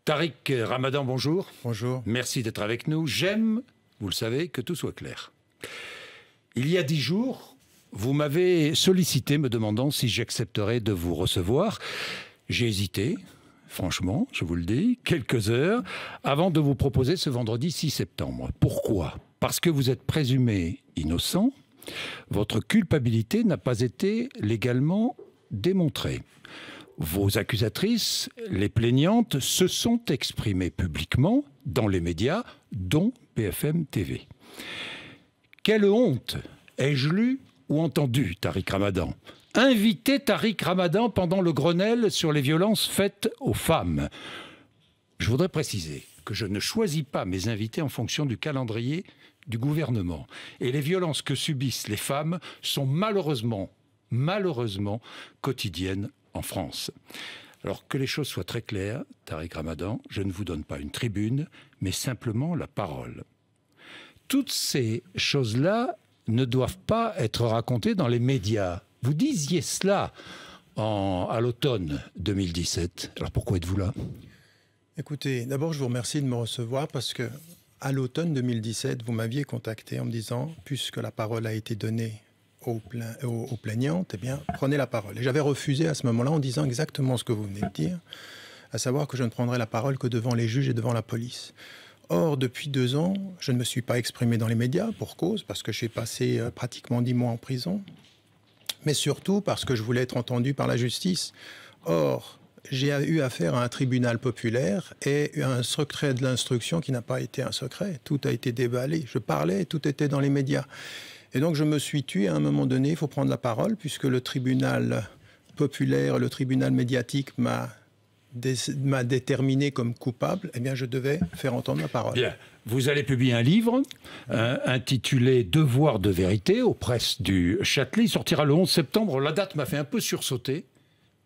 Tariq Ramadan, bonjour. Bonjour. Merci d'être avec nous. J'aime, vous le savez, que tout soit clair. Il y a 10 jours, vous m'avez sollicité me demandant si j'accepterais de vous recevoir. J'ai hésité, franchement, je vous le dis, quelques heures avant de vous proposer ce vendredi 6 septembre. Pourquoi ? Parce que vous êtes présumé innocent. Votre culpabilité n'a pas été légalement démontrée. Vos accusatrices, les plaignantes, se sont exprimées publiquement dans les médias, dont BFM TV. Quelle honte ai-je lu ou entendu, Tariq Ramadan ? Inviter Tariq Ramadan pendant le Grenelle sur les violences faites aux femmes. Je voudrais préciser que je ne choisis pas mes invités en fonction du calendrier du gouvernement. Et les violences que subissent les femmes sont malheureusement quotidiennes en France. Alors que les choses soient très claires, Tariq Ramadan, je ne vous donne pas une tribune, mais simplement la parole. Toutes ces choses-là ne doivent pas être racontées dans les médias. Vous disiez cela à l'automne 2017. Alors pourquoi êtes-vous là ? Écoutez, d'abord je vous remercie de me recevoir parce que à l'automne 2017, vous m'aviez contacté en me disant, puisque la parole a été donnée aux plaignantes, eh bien, prenez la parole. Et j'avais refusé à ce moment-là en disant exactement ce que vous venez de dire, à savoir que je ne prendrai la parole que devant les juges et devant la police. Or, depuis 2 ans, je ne me suis pas exprimé dans les médias pour cause, parce que j'ai passé pratiquement 10 mois en prison, mais surtout parce que je voulais être entendu par la justice. Or, j'ai eu affaire à un tribunal populaire et un secret de l'instruction qui n'a pas été un secret. Tout a été déballé. Je parlais, tout était dans les médias. Et donc je me suis tué à un moment donné, il faut prendre la parole, puisque le tribunal populaire, le tribunal médiatique m'a déterminé comme coupable, eh bien je devais faire entendre ma parole. Bien. Vous allez publier un livre intitulé « Devoir de vérité » aux presses du Châtelet. Il sortira le 11 septembre. La date m'a fait un peu sursauter.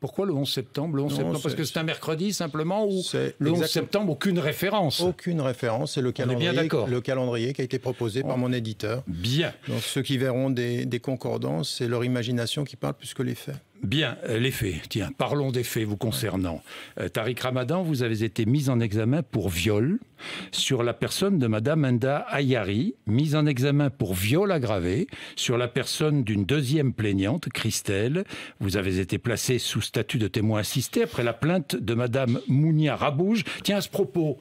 Pourquoi le 11 septembre ? Le 11 septembre parce que c'est un mercredi simplement, ou le 11 septembre, aucune référence ? Aucune référence, c'est le calendrier qui a été proposé par mon éditeur. Bien. Donc ceux qui verront des concordances, c'est leur imagination qui parle plus que les faits. Bien, les faits. Tiens, parlons des faits vous concernant. Tariq Ramadan, vous avez été mis en examen pour viol sur la personne de Madame Enda Ayari, mise en examen pour viol aggravé sur la personne d'une deuxième plaignante, Christelle. Vous avez été placé sous statut de témoin assisté après la plainte de Madame Mounia Rabouge. Tiens, à ce propos,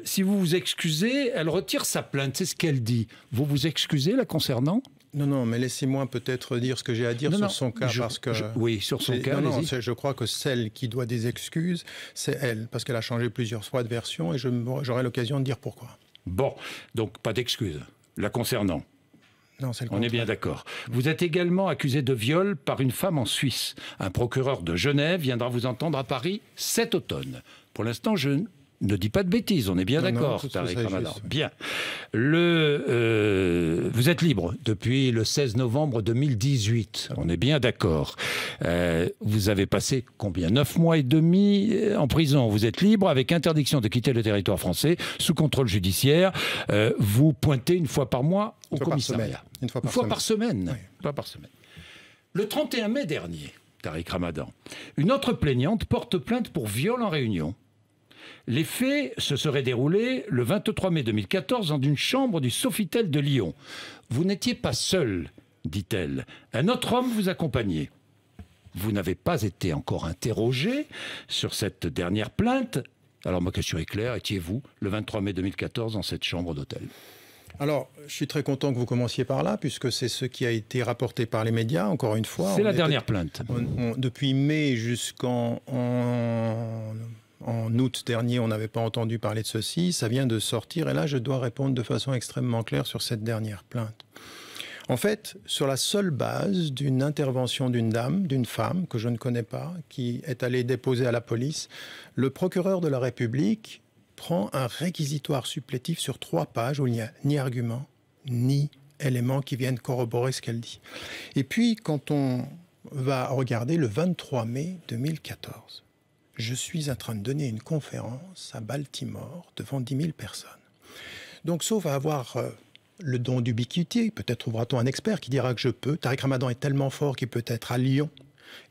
si vous vous excusez, elle retire sa plainte, c'est ce qu'elle dit. Vous vous excusez la concernant ? Non, mais laissez-moi peut-être dire ce que j'ai à dire sur son cas. Oui, sur son cas, je crois que celle qui doit des excuses, c'est elle, parce qu'elle a changé plusieurs fois de version et j'aurai l'occasion de dire pourquoi. Bon, donc pas d'excuses la concernant. Non, c'est le contraire. On est bien d'accord. Vous êtes également accusé de viol par une femme en Suisse. Un procureur de Genève viendra vous entendre à Paris cet automne. Pour l'instant, je ne dis pas de bêtises, on est bien d'accord, Tariq Ramadan. Bien. Vous êtes libre depuis le 16 novembre 2018, on est bien d'accord. Vous avez passé combien ? 9 mois et demi en prison. Vous êtes libre avec interdiction de quitter le territoire français, sous contrôle judiciaire. Vous pointez une fois par mois au commissariat. Une fois par semaine. Oui. Une fois par semaine. Le 31 mai dernier, Tariq Ramadan, une autre plaignante porte plainte pour viol en réunion. Les faits se seraient déroulés le 23 mai 2014 dans une chambre du Sofitel de Lyon. Vous n'étiez pas seul, dit-elle. Un autre homme vous accompagnait. Vous n'avez pas été encore interrogé sur cette dernière plainte. Alors ma question est claire, étiez-vous le 23 mai 2014 dans cette chambre d'hôtel ? Alors, je suis très content que vous commenciez par là, puisque c'est ce qui a été rapporté par les médias, encore une fois. C'est la dernière plainte. Depuis mai jusqu'en août dernier, on n'avait pas entendu parler de ceci. Ça vient de sortir et là, je dois répondre de façon extrêmement claire sur cette dernière plainte. En fait, sur la seule base d'une intervention d'une femme que je ne connais pas, qui est allée déposer à la police, le procureur de la République prend un réquisitoire supplétif sur 3 pages où il n'y a ni argument, ni éléments qui viennent corroborer ce qu'elle dit. Et puis, quand on va regarder le 23 mai 2014, je suis en train de donner une conférence à Baltimore devant 10 000 personnes. Donc, sauf à avoir le don d'ubiquité, peut-être trouvera-t-on un expert qui dira que je peux. Tariq Ramadan est tellement fort qu'il peut être à Lyon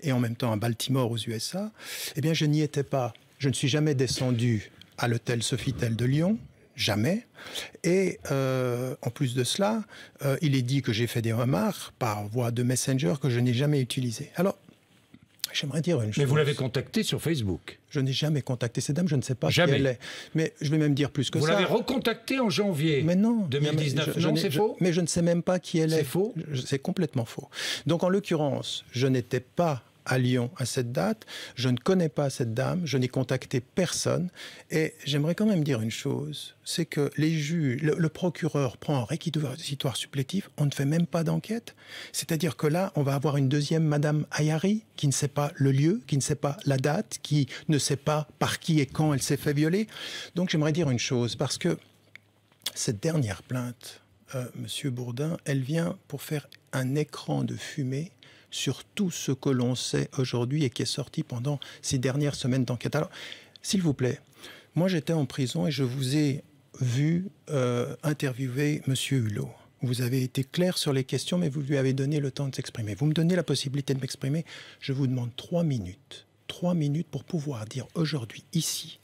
et en même temps à Baltimore aux USA. Eh bien, je n'y étais pas. Je ne suis jamais descendu à l'hôtel Sofitel de Lyon. Jamais. Et en plus de cela, il est dit que j'ai fait des remarques par voie de Messenger que je n'ai jamais utilisées. Alors, j'aimerais dire une chose. Mais vous l'avez contactée sur Facebook. Je n'ai jamais contacté cette dame, je ne sais pas Jamais. qui elle est. Mais je vais même dire plus que ça. Vous l'avez recontactée en janvier mais non, 2019. Non, c'est faux. Mais je ne sais même pas qui elle est. C'est faux. C'est complètement faux. Donc en l'occurrence, je n'étais pas à Lyon à cette date, je ne connais pas cette dame, je n'ai contacté personne, et j'aimerais quand même dire une chose, c'est que les juges, le procureur prend un réquisitoire supplétif, on ne fait même pas d'enquête, c'est-à-dire que là, on va avoir une deuxième Madame Ayari, qui ne sait pas le lieu, qui ne sait pas la date, qui ne sait pas par qui et quand elle s'est fait violer. Donc j'aimerais dire une chose, parce que cette dernière plainte, Monsieur Bourdin, elle vient pour faire un écran de fumée sur tout ce que l'on sait aujourd'hui et qui est sorti pendant ces dernières semaines d'enquête. Alors, s'il vous plaît, moi j'étais en prison et je vous ai vu interviewer Monsieur Hulot. Vous avez été clair sur les questions, mais vous lui avez donné le temps de s'exprimer. Vous me donnez la possibilité de m'exprimer. Je vous demande 3 minutes. 3 minutes pour pouvoir dire aujourd'hui, ici,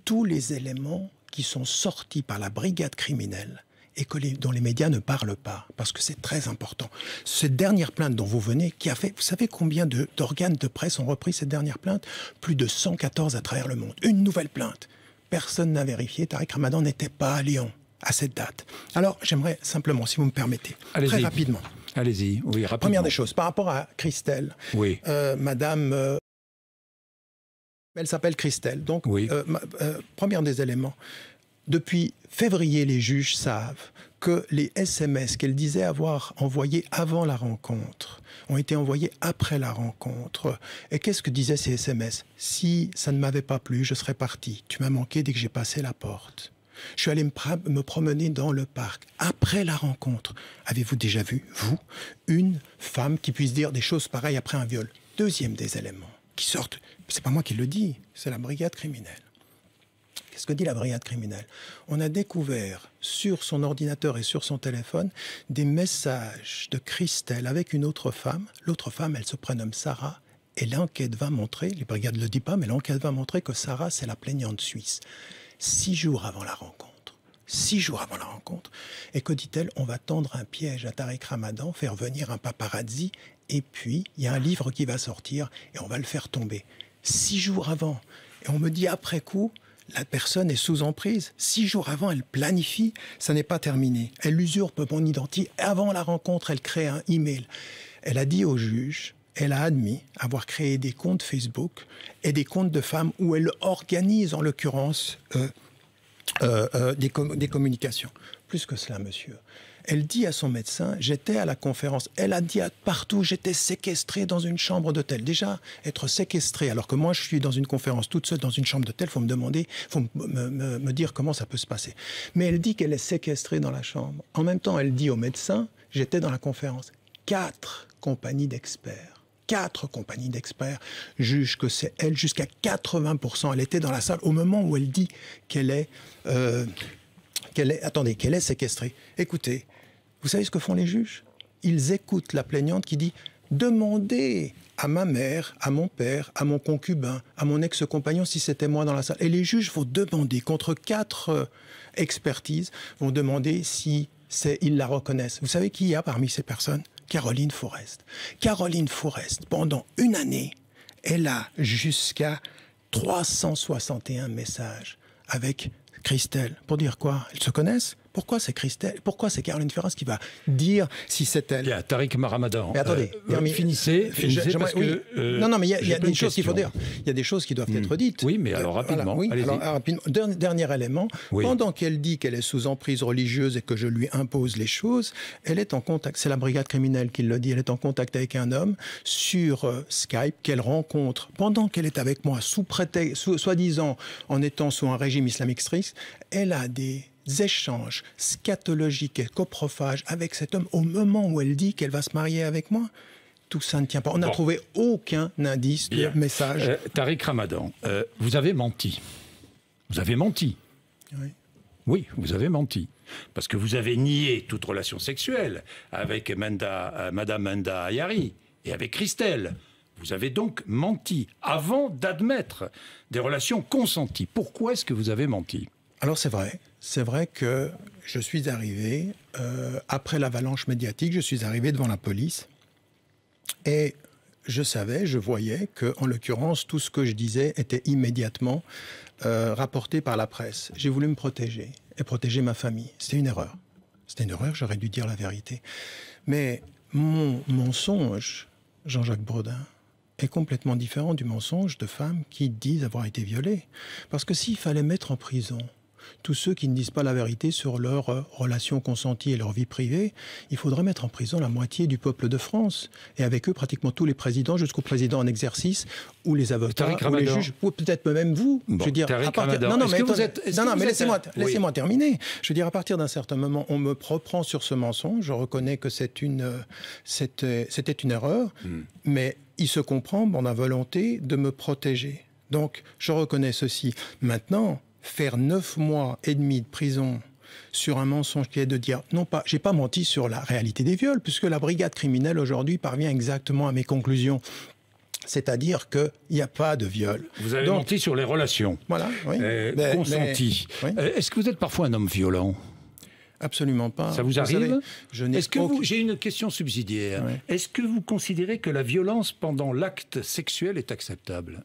tous les éléments qui sont sortis par la brigade criminelle et dont les médias ne parlent pas, parce que c'est très important. Cette dernière plainte dont vous venez, qui a fait, vous savez combien d'organes de presse ont repris cette dernière plainte? Plus de 114 à travers le monde. Une nouvelle plainte. Personne n'a vérifié, Tariq Ramadan n'était pas à Lyon à cette date. Alors, j'aimerais simplement, si vous me permettez, très rapidement. Allez-y, oui, rapidement. Première des choses, par rapport à Christelle, oui. Madame... elle s'appelle Christelle. Donc, oui. Première des éléments. Depuis février, les juges savent que les SMS qu'elle disait avoir envoyés avant la rencontre ont été envoyés après la rencontre. Et qu'est-ce que disaient ces SMS? Si ça ne m'avait pas plu, je serais parti. Tu m'as manqué dès que j'ai passé la porte. Je suis allé me promener dans le parc. Après la rencontre, avez-vous déjà vu, vous, une femme qui puisse dire des choses pareilles après un viol? Deuxième des éléments qui sortent, c'est pas moi qui le dis, c'est la brigade criminelle. Qu'est-ce que dit la brigade criminelle? On a découvert sur son ordinateur et sur son téléphone des messages de Christelle avec une autre femme. L'autre femme, elle se prénomme Sarah. Et l'enquête va montrer, les brigades ne le disent pas, mais l'enquête va montrer que Sarah, c'est la plaignante suisse. 6 jours avant la rencontre. 6 jours avant la rencontre. Et que dit-elle? On va tendre un piège à Tariq Ramadan, faire venir un paparazzi, et puis il y a un livre qui va sortir et on va le faire tomber. 6 jours avant. Et on me dit après coup, la personne est sous emprise. 6 jours avant, elle planifie, ça n'est pas terminé. Elle usurpe mon identité. Avant la rencontre, elle crée un email. Elle a dit au juge, elle a admis avoir créé des comptes Facebook et des comptes de femmes où elle organise, en l'occurrence, des communications. Plus que cela, monsieur. Elle dit à son médecin, j'étais à la conférence. Elle a dit partout, j'étais séquestrée dans une chambre d'hôtel. Déjà, être séquestrée, alors que moi, je suis dans une conférence toute seule dans une chambre d'hôtel, il faut me demander, il faut me dire comment ça peut se passer. Mais elle dit qu'elle est séquestrée dans la chambre. En même temps, elle dit au médecin, j'étais dans la conférence. 4 compagnies d'experts. 4 compagnies d'experts jugent que c'est elle, jusqu'à 80%. Elle était dans la salle au moment où elle dit qu'elle est séquestrée. Écoutez, vous savez ce que font les juges? Ils écoutent la plaignante qui dit « Demandez à ma mère, à mon père, à mon concubin, à mon ex-compagnon si c'était moi dans la salle. » Et les juges vont demander, contre 4 expertises, vont demander si ils la reconnaissent. Vous savez qui y a parmi ces personnes? Caroline Forest. Caroline Forest, pendant une année, elle a jusqu'à 361 messages avec Christelle. Pour dire quoi? Elles se connaissent? Pourquoi c'est Christelle? Pourquoi c'est Caroline Forest qui va dire si c'est elle? Il y a Tariq Ramadan. Mais attendez, finissez parce que... non, mais il y a des choses qu'il faut dire. Il y a des choses qui doivent être dites. Oui, mais alors rapidement. Voilà, alors, rapidement. Dernier élément. Oui. Pendant qu'elle dit qu'elle est sous emprise religieuse et que je lui impose les choses, elle est en contact, c'est la brigade criminelle qui le dit, elle est en contact avec un homme sur Skype qu'elle rencontre pendant qu'elle est avec moi, soi-disant en étant sous un régime islamique strict. Elle a des échanges scatologiques et coprophages avec cet homme au moment où elle dit qu'elle va se marier avec moi. Tout ça ne tient pas. On n'a trouvé aucun indice de message. Tariq Ramadan, vous avez menti. Vous avez menti. Oui. Oui, vous avez menti. Parce que vous avez nié toute relation sexuelle avec Madame Menda Ayari et avec Christelle. Vous avez donc menti avant d'admettre des relations consenties. Pourquoi est-ce que vous avez menti? Alors c'est vrai que je suis arrivé, après l'avalanche médiatique, je suis arrivé devant la police et je voyais qu'en l'occurrence, tout ce que je disais était immédiatement rapporté par la presse. J'ai voulu me protéger et protéger ma famille. C'était une erreur. J'aurais dû dire la vérité. Mais mon mensonge, Jean-Jacques Brodin, est complètement différent du mensonge de femmes qui disent avoir été violées. Parce que s'il fallait mettre en prison tous ceux qui ne disent pas la vérité sur leurs relations consenties et leur vie privée, il faudrait mettre en prison la moitié du peuple de France. Et avec eux, pratiquement tous les présidents, jusqu'au président en exercice, ou les avocats, ou les juges, ou peut-être même vous. Bon, je veux dire, mais laissez-moi terminer. Je veux dire, à partir d'un certain moment, on me reprend sur ce mensonge. Je reconnais que c'était une erreur, mais il se comprend dans la volonté de me protéger. Donc, je reconnais ceci. Maintenant, faire 9 mois et demi de prison sur un mensonge qui est de dire, non pas, j'ai pas menti sur la réalité des viols, puisque la brigade criminelle aujourd'hui parvient exactement à mes conclusions. C'est-à-dire qu'il n'y a pas de viol. Vous avez menti sur les relations. Voilà, oui. Consenties. Oui. Est-ce que vous êtes parfois un homme violent? Absolument pas. Ça vous arrive? J'ai une question subsidiaire. Oui. Est-ce que vous considérez que la violence pendant l'acte sexuel est acceptable?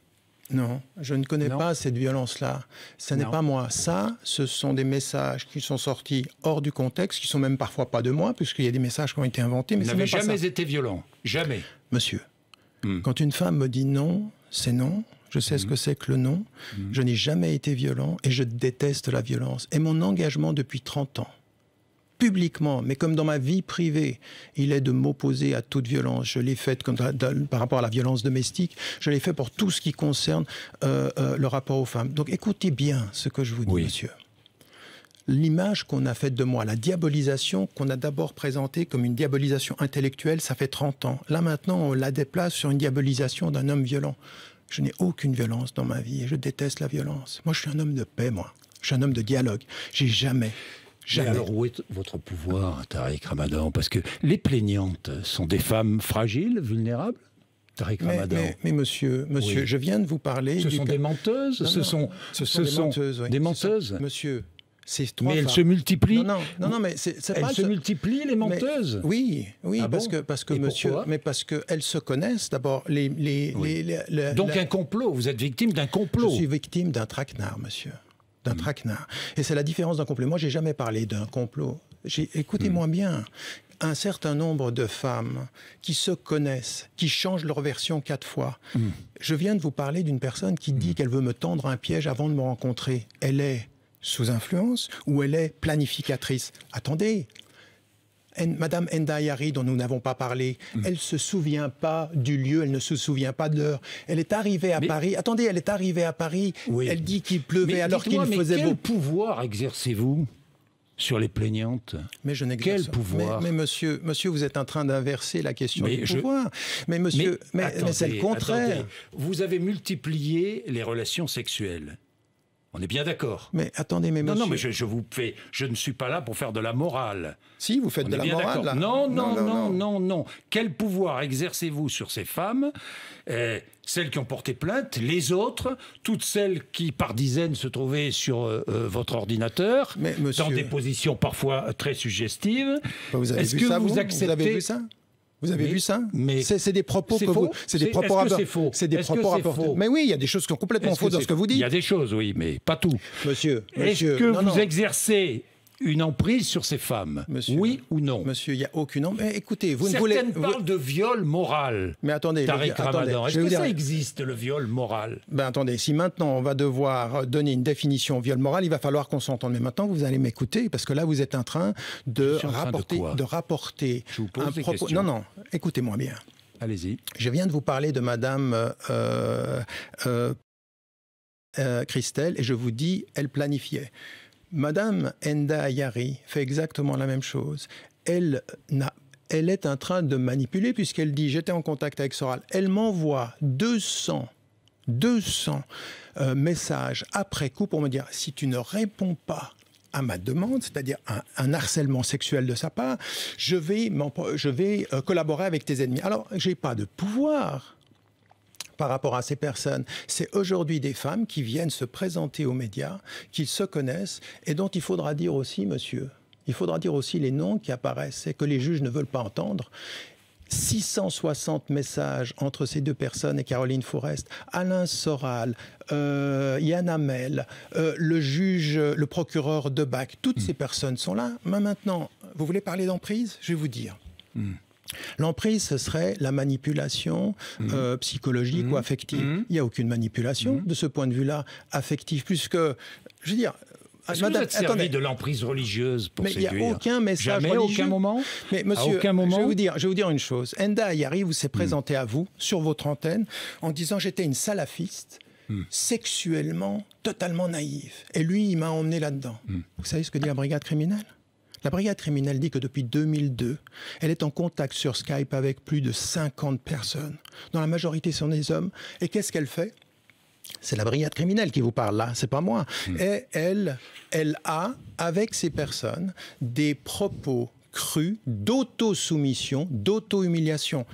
Non, je ne connais pas cette violence-là. Ce n'est pas moi. Ça, ce sont des messages qui sont sortis hors du contexte, qui sont même parfois pas de moi, puisqu'il y a des messages qui ont été inventés. Mais vous n'avez jamais été violent? Jamais? Monsieur, quand une femme me dit non, c'est non. Je sais ce que c'est que le non. Je n'ai jamais été violent et je déteste la violence. Et mon engagement depuis 30 ans, publiquement, mais comme dans ma vie privée, il est de m'opposer à toute violence. Je l'ai fait par rapport à la violence domestique, je l'ai fait pour tout ce qui concerne le rapport aux femmes. Donc écoutez bien ce que je vous dis, monsieur. L'image qu'on a faite de moi, la diabolisation qu'on a d'abord présentée comme une diabolisation intellectuelle, ça fait 30 ans. Là maintenant, on la déplace sur une diabolisation d'un homme violent. Je n'ai aucune violence dans ma vie et je déteste la violence. Moi, je suis un homme de paix, moi. Je suis un homme de dialogue. J'ai jamais... Alors, où est votre pouvoir, Tariq Ramadan? Parce que les plaignantes sont des femmes fragiles, vulnérables, Tariq Ramadan. Mais monsieur, je viens de vous parler... Ce sont des menteuses? Ce sont des menteuses, oui. Des menteuses? Monsieur, c'est mais elles se multiplient? Non, mais c'est elles se multiplient, les menteuses? Oui, ah parce que monsieur... Mais parce qu'elles se connaissent, d'abord, Donc un complot, vous êtes victime d'un complot? Je suis victime d'un traquenard, monsieur. D'un traquenard. Et c'est la différence d'un complot. Moi, j'ai jamais parlé d'un complot. Écoutez-moi bien. Un certain nombre de femmes qui se connaissent, qui changent leur version 4 fois. Je viens de vous parler d'une personne qui dit qu'elle veut me tendre un piège avant de me rencontrer. Elle est sous influence ou elle est planificatrice? Attendez. Madame Enda Ayari, dont nous n'avons pas parlé, elle ne se souvient pas du lieu, elle ne se souvient pas de l'heure. Elle est arrivée à Paris. Attendez, elle est arrivée à Paris. Elle dit qu'il pleuvait alors qu'il faisait beau. Quel pouvoir exercez-vous sur les plaignantes? Mais je n'exerce quel pouvoir? Mais monsieur, vous êtes en train d'inverser la question du pouvoir. Mais monsieur, mais c'est le contraire. Attendez. Vous avez multiplié les relations sexuelles. On est bien d'accord. Mais attendez, mais monsieur... Non, mais je ne suis pas là pour faire de la morale. Si, vous faites de la morale, là. Non. Quel pouvoir exercez-vous sur ces femmes, celles qui ont porté plainte, les autres, toutes celles qui, par dizaines, se trouvaient sur votre ordinateur, dans des positions parfois très suggestives? Vous avez vu ça, vous avez vu ça? Vous avez vu ça? C'est des propos que vous... C'est des propos rapportés. C'est des propos rapportés. Mais oui, il y a des choses qui sont complètement fausses dans ce que vous dites. Il y a des choses, oui, mais pas tout. Monsieur, est-ce que vous exercez une emprise sur ces femmes? Oui ou non? Monsieur, il n'y a aucune emprise. Écoutez, vous ne voulez... Certaines parlent de viol moral. Mais attendez, Tariq Ramadan, est-ce que ça existe, le viol moral? Attendez, si maintenant on va devoir donner une définition au viol moral, il va falloir qu'on s'entende. Mais maintenant, vous allez m'écouter, parce que là, vous êtes en train de rapporter Je vous pose des questions. Non, écoutez-moi bien. Allez-y. Je viens de vous parler de Madame Christelle, et je vous dis, elle planifiait. Madame Enda Ayari fait exactement la même chose. Elle est en train de manipuler puisqu'elle dit « j'étais en contact avec Soral ». Elle m'envoie 200 messages après coup pour me dire « si tu ne réponds pas à ma demande, c'est-à-dire un harcèlement sexuel de sa part, je vais collaborer avec tes ennemis ». Alors, je n'ai pas de pouvoir. par rapport à ces personnes, c'est aujourd'hui des femmes qui viennent se présenter aux médias, qu'ils se connaissent et dont il faudra dire aussi, monsieur, il faudra dire aussi les noms qui apparaissent et que les juges ne veulent pas entendre. 660 messages entre ces deux personnes et Caroline Fourest, Alain Soral, Yann Hamel, le procureur Debac, toutes ces personnes sont là. Mais maintenant, vous voulez parler d'emprise? Je vais vous dire. L'emprise, ce serait la manipulation psychologique ou affective. Il n'y a aucune manipulation de ce point de vue-là affective, puisque, je veux dire... Est-ce que vous êtes servi de l'emprise religieuse pour séduire? Mais il n'y a aucun message religieux. aucun moment. Mais monsieur, aucun moment. je vais vous dire une chose. Enda Ayari vous s'est présenté à vous, sur votre antenne, en disant « j'étais une salafiste, sexuellement, totalement naïve. » Et lui, il m'a emmené là-dedans. Vous savez ce que dit la brigade criminelle? La brigade criminelle dit que depuis 2002, elle est en contact sur Skype avec plus de 50 personnes. Dont la majorité sont des hommes. Et qu'est-ce qu'elle fait? C'est la brigade criminelle qui vous parle là, c'est pas moi. Et elle a, avec ces personnes, des propos crus d'auto-soumission, d'auto-humiliation.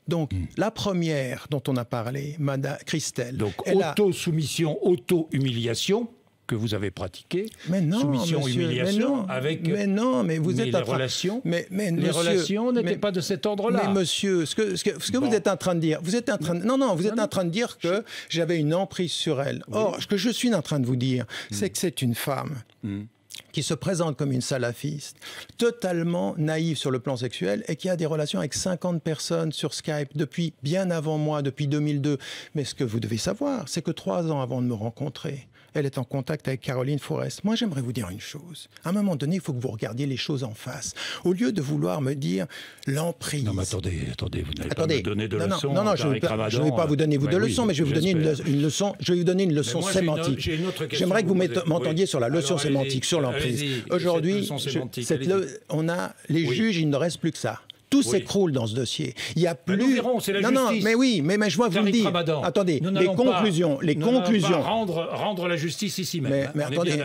Donc, la première dont on a parlé, Madame Christelle... Donc, auto-soumission, auto-humiliation que vous avez pratiqué. Mais non, soumission, monsieur, humiliation, avec... Mais non, mais vous êtes... les relations les relations n'étaient pas de cet ordre-là. Mais monsieur, ce que vous êtes en train de dire... Vous êtes en train de, vous êtes en train de dire que j'avais une emprise sur elle. Or, ce que je suis en train de vous dire, c'est que c'est une femme... qui se présente comme une salafiste, totalement naïve sur le plan sexuel et qui a des relations avec 50 personnes sur Skype depuis bien avant moi, depuis 2002. Mais ce que vous devez savoir, c'est que 3 ans avant de me rencontrer, elle est en contact avec Caroline Fourest. Moi, j'aimerais vous dire une chose. À un moment donné, il faut que vous regardiez les choses en face. Au lieu de vouloir me dire l'emprise... Non, mais attendez, vous n'allez pas me donner de leçons. Non, je ne vais pas vous donner de leçons, mais je vais vous donner une leçon. Je vais vous donner une leçon sémantique. J'aimerais que vous m'entendiez sur la leçon sémantique, sur l'emprise. Aujourd'hui, on a les juges, il ne reste plus que ça. Tout s'écroule dans ce dossier. Il y a plus. Nous verrons, c'est la justice. Non, mais oui, mais je vois vous le dire. Attendez, les conclusions. Rendre la justice ici même. Mais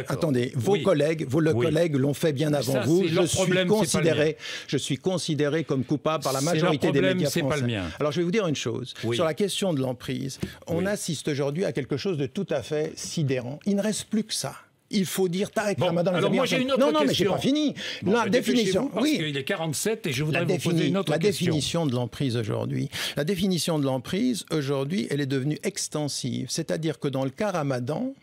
attendez, vos collègues l'ont fait bien avant vous. Je suis considéré comme coupable par la majorité des médias français. Pas le mien. Alors je vais vous dire une chose. Sur la question de l'emprise, on assiste aujourd'hui à quelque chose de tout à fait sidérant. Il ne reste plus que ça. Il faut dire Tarek Ramadan. Alors moi j'ai une autre question. Non, mais j'ai pas fini. La définition, parce qu'il est 47 et je voudrais vous poser une autre question. La définition de l'emprise aujourd'hui. La définition de l'emprise aujourd'hui, elle est devenue extensive. C'est-à-dire que dans le cas Ramadan,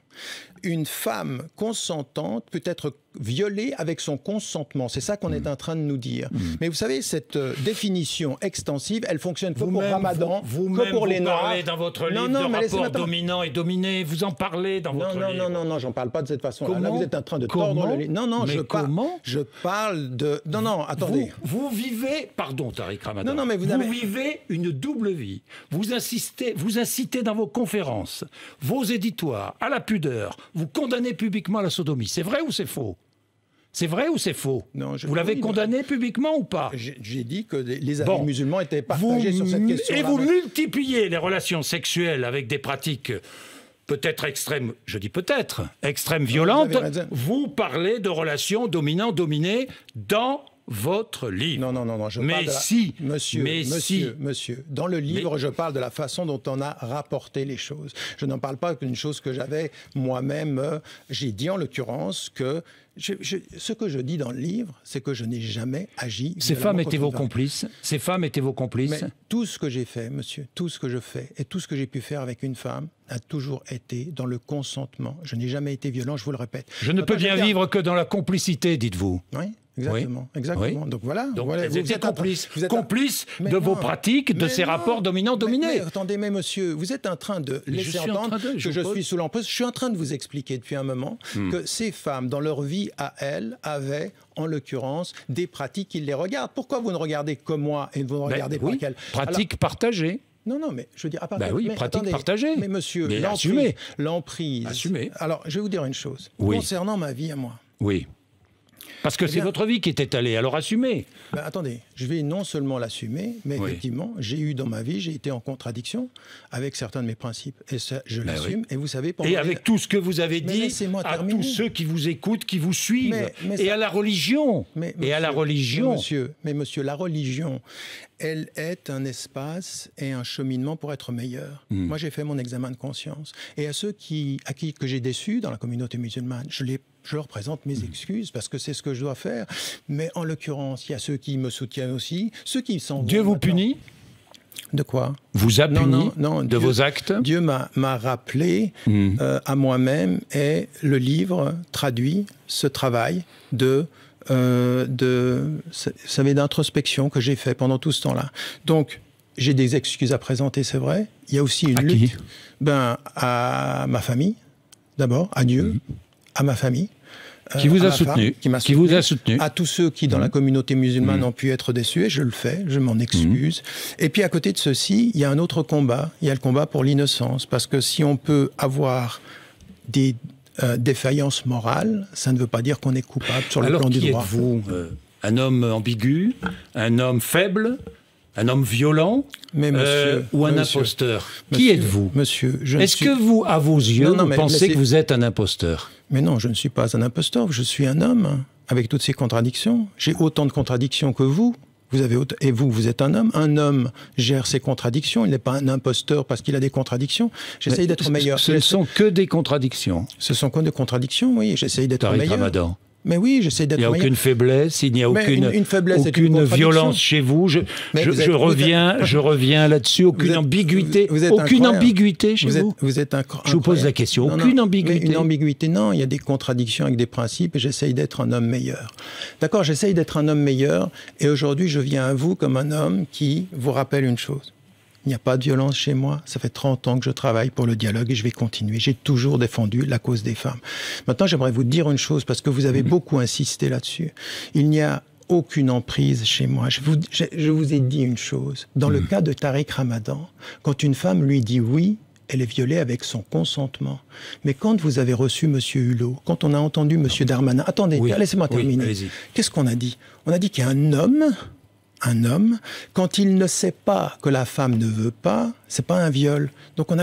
une femme consentante peut être violée avec son consentement. C'est ça qu'on est en train de nous dire. Mais vous savez, cette définition extensive, elle fonctionne que pour Ramadan, que pour les Noirs. Vous parlez dans votre livre de rapport dominant et dominé. Vous en parlez dans votre livre. Non, j'en parle pas de cette façon-là. Là, vous êtes en train de tordre le livre. Non, je parle de... Non, attendez. Vous vivez... Pardon, Tarek Ramadan. Non, mais vous vivez une double vie. Vous incitez dans vos conférences, vos éditoires, à la pudeur. Vous condamnez publiquement la sodomie. C'est vrai ou c'est faux? C'est vrai ou c'est faux? Vous l'avez condamné publiquement ou pas? J'ai dit que les amis musulmans étaient partagés sur cette question. Et vous multipliez les relations sexuelles avec des pratiques peut-être extrêmes, je dis peut-être, extrêmes violentes. Vous parlez de relations dominant-dominé dans votre livre. Non, je parle Monsieur, dans le livre, je parle de la façon dont on a rapporté les choses. Je n'en parle pas d'une chose que j'avais moi-même. J'ai dit en l'occurrence que ce que je dis dans le livre, c'est que je n'ai jamais agi. Ces femmes étaient vos complices. Ces femmes étaient vos complices. Mais tout ce que j'ai fait, monsieur, tout ce que je fais et tout ce que j'ai pu faire avec une femme a toujours été dans le consentement. Je n'ai jamais été violent, je vous le répète. Je ne peux bien vivre que dans la complicité, dites-vous. Oui. Exactement. Oui. Donc voilà. Vous êtes complice de vos pratiques, de ces rapports dominants-dominés. Attendez, mais monsieur, vous êtes en train de laisser entendre que je suis sous l'emprise. Je suis en train de vous expliquer depuis un moment que ces femmes, dans leur vie à elles, avaient, en l'occurrence, des pratiques qui les regardent. Pourquoi vous ne regardez que moi et vous ne regardez pas qu'elles? Pratiques partagées. Non, mais je veux dire... pratique partagée. Mais monsieur, l'emprise... Assumez. Alors, je vais vous dire une chose. Concernant ma vie à moi. Oui. Parce que c'est votre vie qui est étalée, alors assumez. Attendez, je vais non seulement l'assumer, mais effectivement, j'ai été en contradiction avec certains de mes principes. Et ça, je l'assume. Et vous savez... Et avec tout ce que vous avez dit à tous ceux qui vous écoutent, qui vous suivent, et à la religion. Mais monsieur, la religion, elle est un espace et un cheminement pour être meilleur. Moi, j'ai fait mon examen de conscience. Et à ceux que j'ai déçus dans la communauté musulmane, je leur présente mes excuses parce que c'est ce que je dois faire. Mais en l'occurrence, il y a ceux qui me soutiennent aussi, ceux qui s'en vont. Dieu vous punit? De quoi? Vous a puni de Dieu, vos actes? Dieu m'a rappelé à moi-même, et le livre traduit ce travail d'introspection que j'ai fait pendant tout ce temps-là. Donc, j'ai des excuses à présenter, c'est vrai. Il y a aussi une lutte. À ma famille, d'abord, à Dieu, à ma famille. Qui vous a soutenu. Qui vous a soutenu. À tous ceux qui, dans la communauté musulmane, ont pu être déçus, et je le fais, je m'en excuse. Et puis, à côté de ceci, il y a un autre combat. Il y a le combat pour l'innocence. Parce que si on peut avoir des défaillance morale, ça ne veut pas dire qu'on est coupable sur le plan du droit. Alors, qui êtes-vous? Un homme ambigu? Un homme faible? Un homme violent? Ou un imposteur? Qui êtes-vous? Monsieur, est-ce que vous, à vos yeux, vous pensez que vous êtes un imposteur? Mais non, je ne suis pas un imposteur. Je suis un homme, avec toutes ces contradictions. J'ai autant de contradictions que vous. Et vous êtes un homme. Un homme gère ses contradictions. Il n'est pas un imposteur parce qu'il a des contradictions. J'essaye d'être meilleur. Ce ne sont que des contradictions. Ce sont que des contradictions, oui. J'essaye d'être meilleur. Tariq Ramadan. Mais oui, j'essaie d'être meilleur. Il n'y a aucune faiblesse, il n'y a aucune violence chez vous. Je reviens là-dessus, aucune ambiguïté. Aucune ambiguïté chez vous. Je vous pose la question, aucune ambiguïté. Une ambiguïté, non, il y a des contradictions avec des principes et j'essaye d'être un homme meilleur. D'accord, j'essaye d'être un homme meilleur et aujourd'hui je viens à vous comme un homme qui vous rappelle une chose. Il n'y a pas de violence chez moi. Ça fait 30 ans que je travaille pour le dialogue et je vais continuer. J'ai toujours défendu la cause des femmes. Maintenant, j'aimerais vous dire une chose parce que vous avez beaucoup insisté là-dessus. Il n'y a aucune emprise chez moi. Je vous ai dit une chose. Dans le cas de Tariq Ramadan, quand une femme lui dit oui, elle est violée avec son consentement. Mais quand vous avez reçu M. Hulot, quand on a entendu M. Darmanin... Attendez, laissez-moi terminer. Qu'est-ce qu'on a dit? On a dit qu'il y a un homme, quand il ne sait pas que la femme ne veut pas, c'est pas un viol. Donc on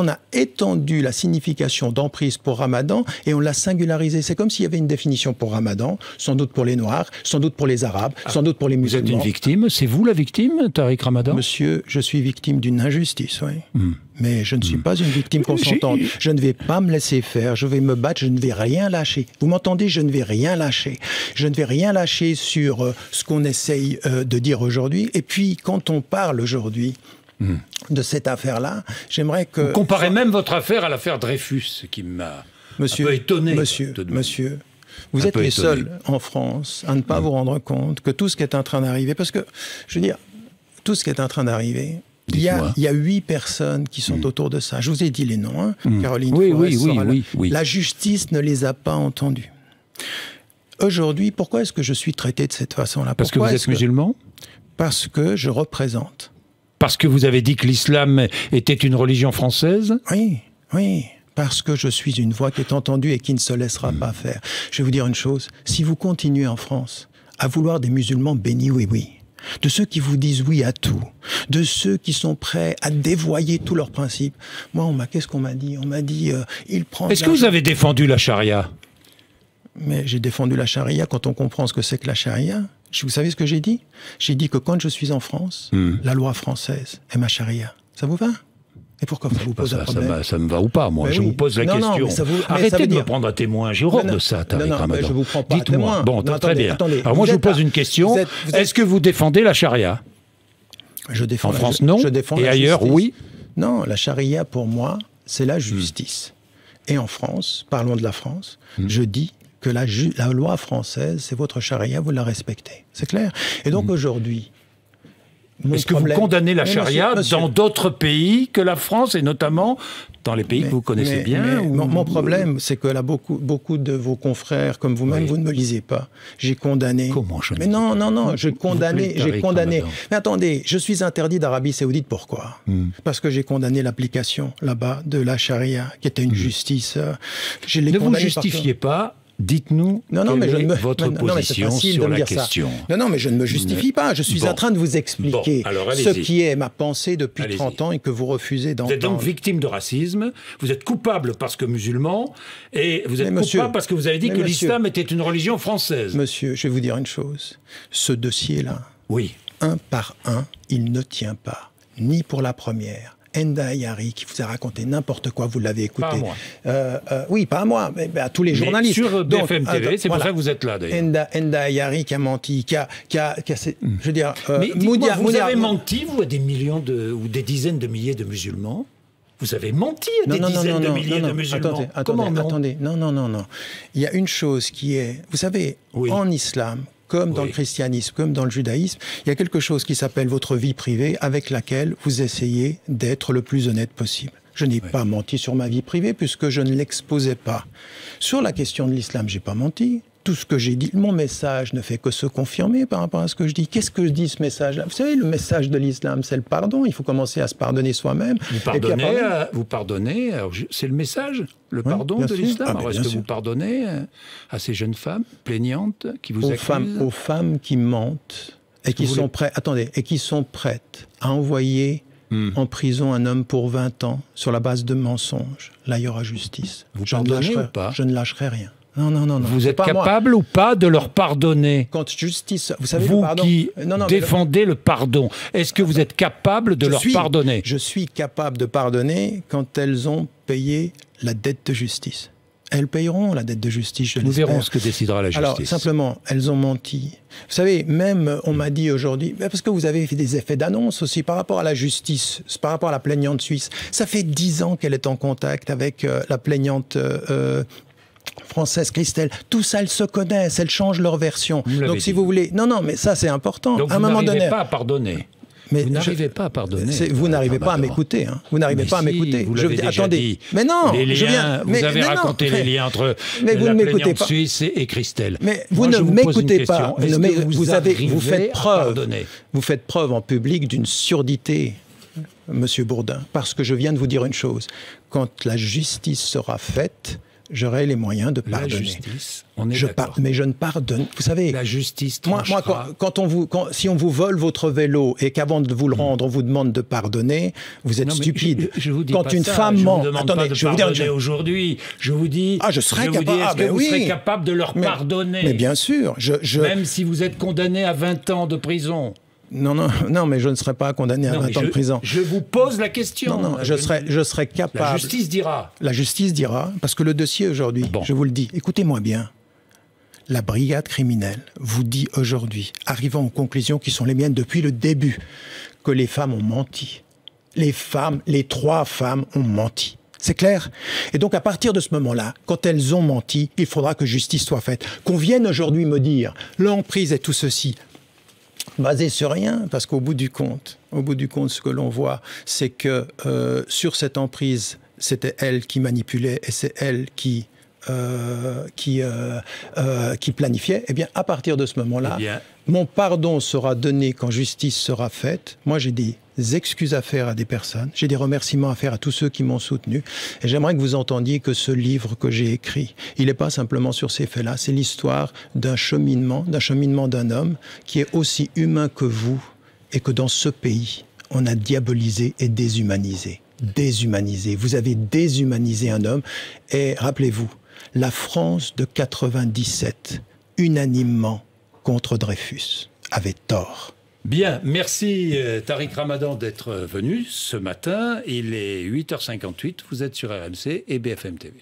a étendu la signification d'emprise pour Ramadan et on l'a singularisé. C'est comme s'il y avait une définition pour Ramadan, sans doute pour les Noirs, sans doute pour les Arabes, sans doute pour les musulmans. Vous êtes une victime? C'est vous la victime, Tariq Ramadan? Monsieur, je suis victime d'une injustice, oui. Mais je ne suis pas une victime consentante. Je ne vais pas me laisser faire, je vais me battre, je ne vais rien lâcher. Vous m'entendez? Je ne vais rien lâcher. Je ne vais rien lâcher sur ce qu'on essaye de dire aujourd'hui. Et puis, quand on parle aujourd'hui de cette affaire-là, j'aimerais que... Vous comparez même votre affaire à l'affaire Dreyfus, ce qui m'a un peu étonné. Monsieur, vous êtes les seuls en France à ne pas vous rendre compte que tout ce qui est en train d'arriver... Parce que, je veux dire, tout ce qui est en train d'arriver... Il y a 8 personnes qui sont autour de ça. Je vous ai dit les noms, hein. Caroline oui. La justice ne les a pas entendus. Aujourd'hui, pourquoi est-ce que je suis traité de cette façon-là? Parce que vous êtes musulman? Parce que je représente. Parce que vous avez dit que l'islam était une religion française? Oui. Parce que je suis une voix qui est entendue et qui ne se laissera pas faire. Je vais vous dire une chose. Si vous continuez en France à vouloir des musulmans bénis, oui, de ceux qui vous disent oui à tout, de ceux qui sont prêts à dévoyer tous leurs principes. Moi, qu'est-ce qu'on m'a dit? On m'a dit, il prend... Est-ce que vous avez défendu la charia? Mais j'ai défendu la charia quand on comprend ce que c'est que la charia. Vous savez ce que j'ai dit? J'ai dit que quand je suis en France, la loi française est ma charia. Ça vous va? Et pourquoi ça vous pose un problème? Ça me va ou pas, moi. Je vous pose la question. Arrêtez de me prendre à témoin. J'ai horreur de ça, Tariq Ramadan. Je vous prends pas à témoin. Bon, très bien. Alors moi, je vous pose une question. Est-ce que vous défendez la charia? Je défends. En France, non. Et ailleurs, oui. Non, la charia, pour moi, c'est la justice. Et en France, parlons de la France, je dis que la loi française, c'est votre charia, vous la respectez. C'est clair? Et donc aujourd'hui... Est-ce que vous condamnez la charia dans d'autres pays que la France, et notamment dans les pays que vous connaissez bien? Mon problème, c'est que là, beaucoup de vos confrères, comme vous-même, vous ne me lisez pas. J'ai condamné... Comment je Mais non, j'ai condamné... Mais attendez, je suis interdit d'Arabie Saoudite, pourquoi? Parce que j'ai condamné l'application, là-bas, de la charia, qui était une justice... Ne vous justifiez pas. Dites-nous votre position sur la question. Non, mais je ne me justifie pas. Je suis en train de vous expliquer ce qui est ma pensée depuis 30 ans et que vous refusez d'entendre. Vous êtes donc victime de racisme, vous êtes coupable parce que musulman, et vous êtes coupable parce que vous avez dit que l'islam était une religion française. Monsieur, je vais vous dire une chose. Ce dossier-là, un par un, il ne tient pas. Ni pour la première. Enda Ayari qui vous a raconté n'importe quoi, vous l'avez écouté. Pas à moi. Oui, pas à moi, mais à tous les journalistes. Sur BFM TV, c'est pour voilà. ça que vous êtes là d'ailleurs. Enda Ayari qui a menti, je veux dire... mais dites-moi, vous avez menti, vous, à des millions ou des dizaines de milliers de musulmans? Vous avez menti à des dizaines de milliers de musulmans. Attendez, non. Il y a une chose qui est... Vous savez, en islam, comme dans le christianisme, comme dans le judaïsme, il y a quelque chose qui s'appelle votre vie privée avec laquelle vous essayez d'être le plus honnête possible. Je n'ai pas menti sur ma vie privée puisque je ne l'exposais pas. Sur la question de l'islam, je n'ai pas menti. Tout ce que j'ai dit, mon message ne fait que se confirmer par rapport à ce que je dis. Qu'est-ce que dit ce message-là? Vous savez, le message de l'islam, c'est le pardon. Il faut commencer à se pardonner soi-même. Vous pardonnez, c'est le message, le pardon de l'islam. Alors est-ce que vous pardonnez à ces jeunes femmes plaignantes qui vous accusent? Aux femmes qui mentent et qui sont prêtes, et qui sont prêtes à envoyer en prison un homme pour 20 ans sur la base de mensonges. Là, il y aura justice. Vous pardonnez ou pas? Je ne lâcherai rien. Non. Vous êtes capable ou pas de leur pardonner? Quand justice, vous savez, vous le pardon, qui défendez le pardon, est-ce que vous êtes capable de leur pardonner? Je suis capable de pardonner quand elles ont payé la dette de justice. Elles payeront la dette de justice, je l'espère. Nous verrons ce que décidera la justice. Alors, simplement, elles ont menti. Vous savez, même, on m'a dit aujourd'hui, parce que vous avez fait des effets d'annonce aussi par rapport à la justice, par rapport à la plaignante suisse. Ça fait 10 ans qu'elle est en contact avec la plaignante française Christelle. Tout ça, elles se connaissent, elles changent leur version. Donc, si vous voulez... Non, mais ça, c'est important. Donc, à un moment donné... vous n'arrivez pas à pardonner. Mais vous n'arrivez pas à pardonner. Vous n'arrivez pas à m'écouter. Hein. Vous n'arrivez pas à m'écouter. Vous l'avez déjà dit. Mais non, vous avez raconté les liens entre la plaignante suisse et Christelle. Mais vous ne m'écoutez pas. Vous faites preuve en public d'une surdité, Monsieur Bourdin, parce que je viens de vous dire une chose. Quand la justice sera faite, j'aurai les moyens de pardonner. La justice, on est d'accord. Mais je ne pardonne. Vous savez, la justice tranchera. Moi, si on vous vole votre vélo et qu'avant de vous le rendre, on vous demande de pardonner, vous êtes stupide. Je vous dis quand pas une ça. femme ment, attendez, je vous dis aujourd'hui. Je vous dis. Je serais capable. Est-ce que vous serez capable de leur pardonner? Mais bien sûr. Même si vous êtes condamné à 20 ans de prison. Non, mais je ne serai pas condamné à 20 ans de prison. Je vous pose la question. Non, je serai capable. La justice dira. La justice dira, parce que le dossier aujourd'hui, je vous le dis, écoutez-moi bien, la brigade criminelle vous dit aujourd'hui, arrivant aux conclusions qui sont les miennes depuis le début, que les femmes ont menti. Les 3 femmes ont menti. C'est clair? Et donc, à partir de ce moment-là, quand elles ont menti, il faudra que justice soit faite. Qu'on vienne aujourd'hui me dire, l'emprise et tout ceci, basé sur rien, parce qu'au bout du compte, ce que l'on voit, c'est que sur cette emprise, c'était elle qui manipulait et c'est elle qui planifiait. Eh bien, à partir de ce moment-là, mon pardon sera donné quand justice sera faite. Moi, j'ai des excuses à faire à des personnes, j'ai des remerciements à faire à tous ceux qui m'ont soutenu. Et j'aimerais que vous entendiez que ce livre que j'ai écrit, il n'est pas simplement sur ces faits-là, c'est l'histoire d'un cheminement d'un homme qui est aussi humain que vous et que dans ce pays, on a diabolisé et déshumanisé. Vous avez déshumanisé un homme. Et rappelez-vous, la France de 97, unanimement contre Dreyfus, avait tort. Bien, merci Tariq Ramadan d'être venu ce matin. Il est 8h58, vous êtes sur RMC et BFM TV.